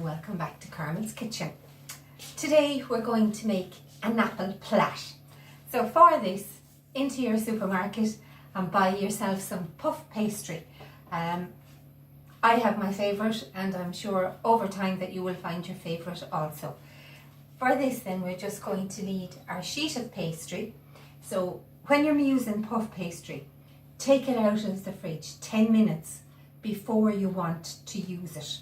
welcome back to Carmel's Kitchen. Today we're going to make an apple plait. So for this, into your supermarket and buy yourself some puff pastry. I have my favourite, and I'm sure over time that you will find your favourite also. For this then, we're just going to need our sheet of pastry. So when you're using puff pastry, take it out of the fridge 10 minutes before you want to use it.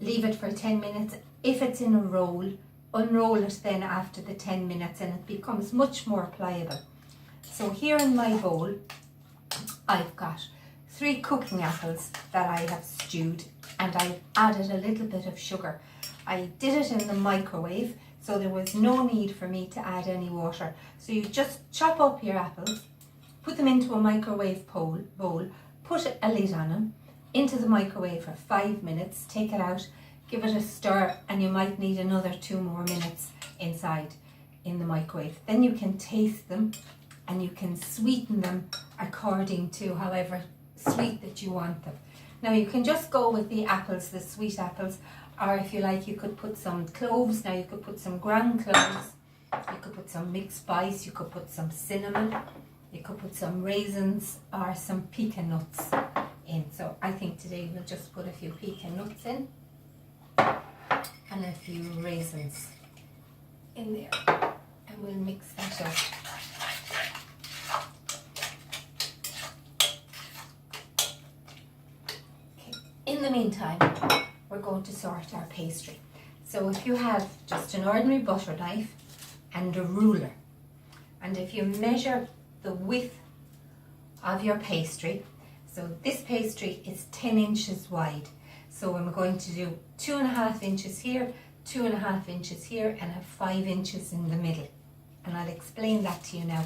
Leave it for 10 minutes. If it's in a roll, unroll it then after the 10 minutes and it becomes much more pliable. So here in my bowl, I've got 3 cooking apples that I have stewed, and I've added a little bit of sugar. I did it in the microwave, so there was no need for me to add any water. So you just chop up your apples, put them into a microwave bowl, put a lid on them, into the microwave for 5 minutes, take it out, give it a stir, and you might need another 2 more minutes inside in the microwave. Then you can taste them and you can sweeten them according to however sweet that you want them. Now you can just go with the apples, the sweet apples, or if you like you could put some cloves. Now you could put some ground cloves, you could put some mixed spice, you could put some cinnamon, you could put some raisins or some pecan nuts in. So I think today we'll just put a few pecan nuts in and a few raisins in there, and we'll mix that up. Okay. In the meantime, we're going to sort our pastry. So if you have just an ordinary butter knife and a ruler, and if you measure the width of your pastry, so this pastry is 10 inches wide. So I'm going to do 2.5 inches here, 2.5 inches here, and have 5 inches in the middle. And I'll explain that to you now.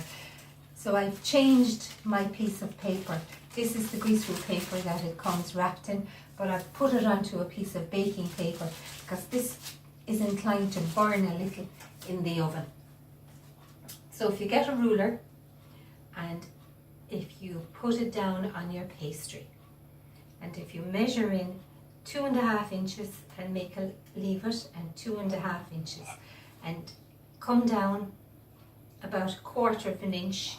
So I've changed my piece of paper. This is the greaseproof paper that it comes wrapped in, but I've put it onto a piece of baking paper because this is inclined to burn a little in the oven. So if you get a ruler and if you put it down on your pastry, and if you measure in 2.5 inches and leave it, and 2.5 inches, and come down about 1/4 of an inch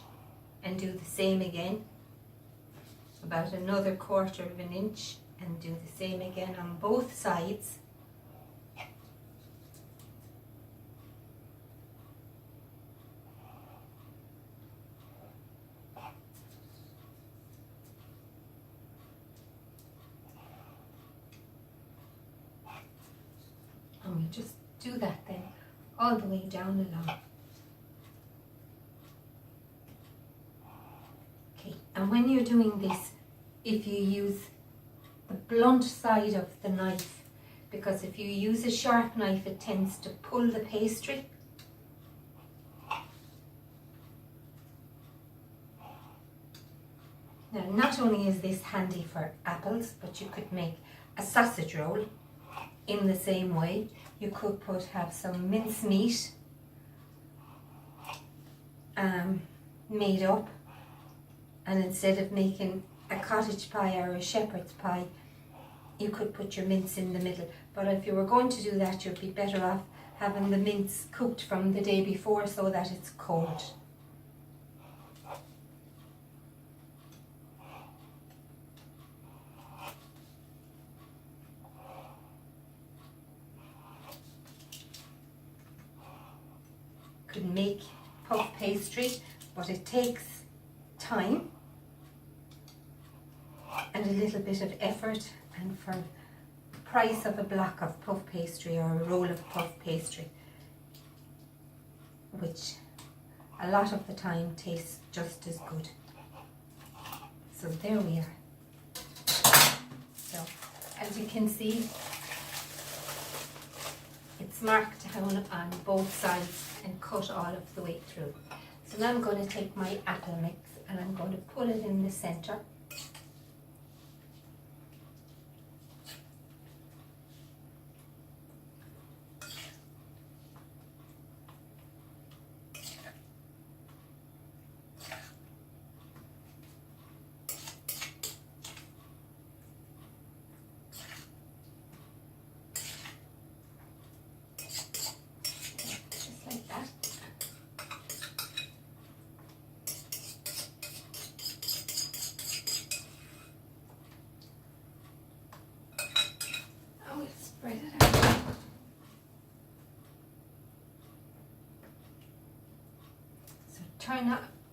and do the same again, about another 1/4 of an inch and do the same again on both sides. And we just do that then all the way down along. Okay, and when you're doing this, if you use the blunt side of the knife, because if you use a sharp knife it tends to pull the pastry. Now not only is this handy for apples, but you could make a sausage roll in the same way. You could have some mincemeat made up, and instead of making a cottage pie or a shepherd's pie, you could put your mince in the middle. But if you were going to do that, you'd be better off having the mince cooked from the day before so that it's cold. Could make puff pastry, but it takes time and a little bit of effort, and for the price of a block of puff pastry or a roll of puff pastry, which a lot of the time tastes just as good. So there we are. So as you can see, it's marked down on both sides and cut all of the way through. So now I'm going to take my apple mix and I'm going to put it in the centre.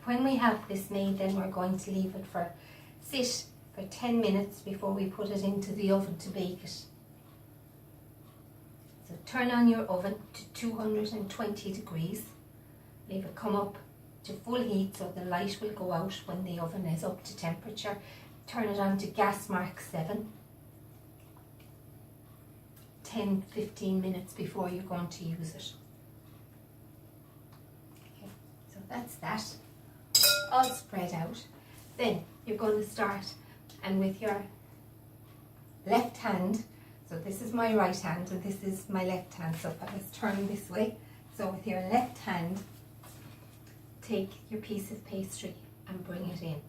when we have this made, then we're going to leave it sit for 10 minutes before we put it into the oven to bake it. So turn on your oven to 220 degrees. Leave it come up to full heat so the light will go out when the oven is up to temperature. Turn it on to gas mark 7. 10-15 minutes before you're going to use it. Okay, so that's that all spread out. Then you're going to start, and with your left hand, so this is my right hand and this is my left hand, so let's turn this way. So with your left hand, take your piece of pastry and bring it in.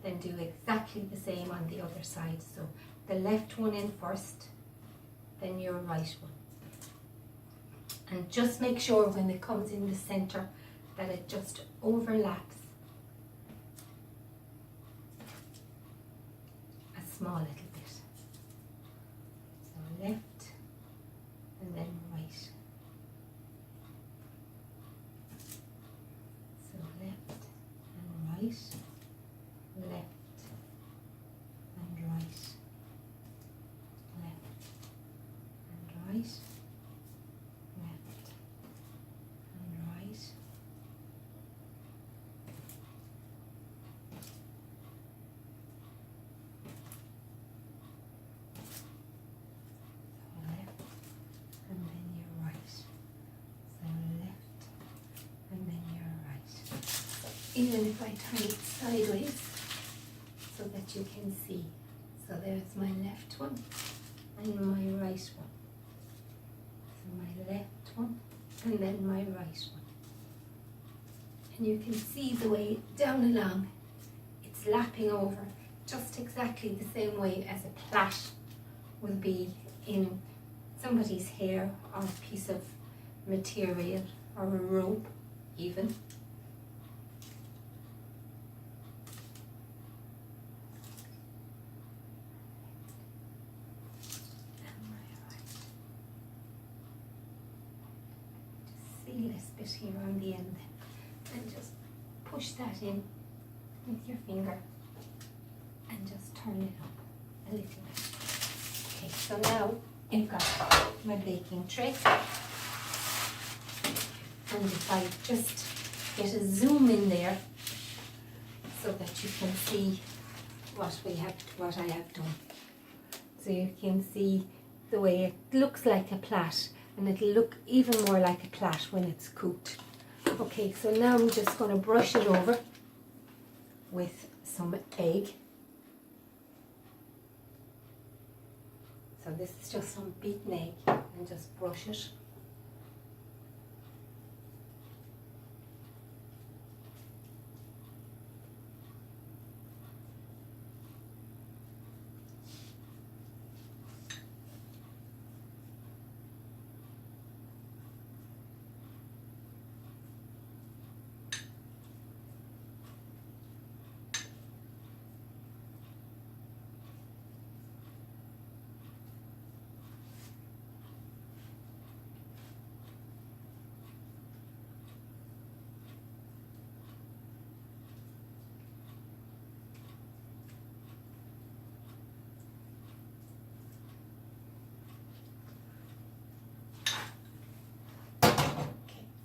Then do exactly the same on the other side. So the left one in first, then your right one. And just make sure when it comes in the center that it just overlaps a small little bit. So left and then right. So left and right, left and right, left and right, left and right. Even if I turn it sideways so that you can see. So there's my left one and my right one. So my left one and then my right one. And you can see the way down along it's lapping over just exactly the same way as a plait will be in somebody's hair or a piece of material or a rope even. This bit here on the end and just push that in with your finger and just turn it up a little bit. Okay, so now I've got my baking tray, and if I just get a zoom in there so that you can see what I have done. So you can see the way it looks like a plait. And it'll look even more like a plait when it's cooked. Okay, so now I'm just going to brush it over with some egg. So this is just some beaten egg, and just brush it.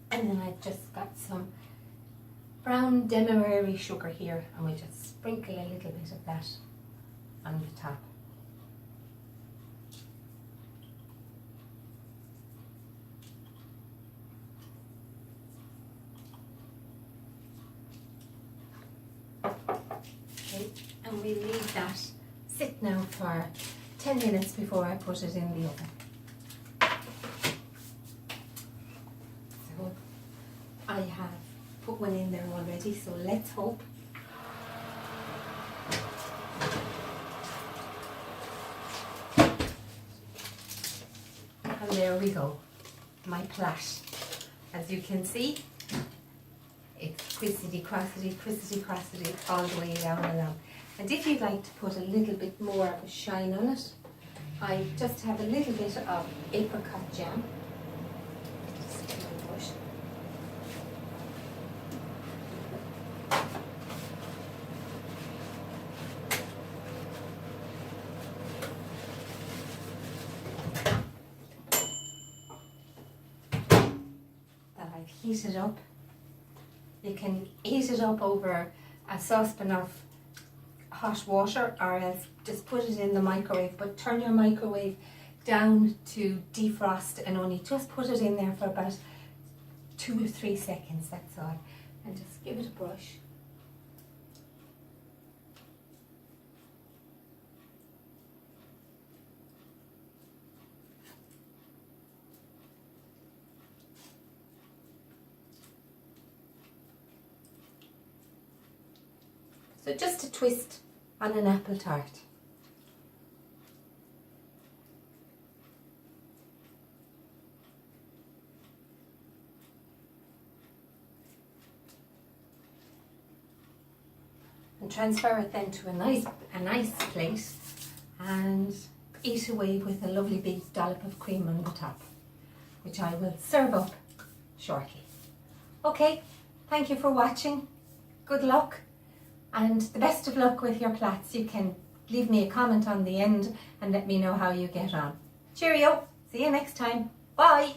And then I've just got some brown demerara sugar here, and we just sprinkle a little bit of that on the top. Okay, and we leave that sit now for 10 minutes before I put it in the oven. I have put one in there already, so let's hope. And there we go, my plait. As you can see, it's crispity crossity all the way down along. And if you'd like to put a little bit more of a shine on it, I just have a little bit of apricot jam. I've heated up. You can heat it up over a saucepan of hot water, or else just put it in the microwave, but turn your microwave down to defrost and only just put it in there for about 2 or 3 seconds, that's all. And just give it a brush. So just a twist on an apple tart. And transfer it then to a nice plate and eat away with a lovely big dollop of cream on the top, which I will serve up shortly. Okay, thank you for watching. Good luck. And the best of luck with your plats. You can leave me a comment on the end and let me know how you get on. Cheerio. See you next time. Bye.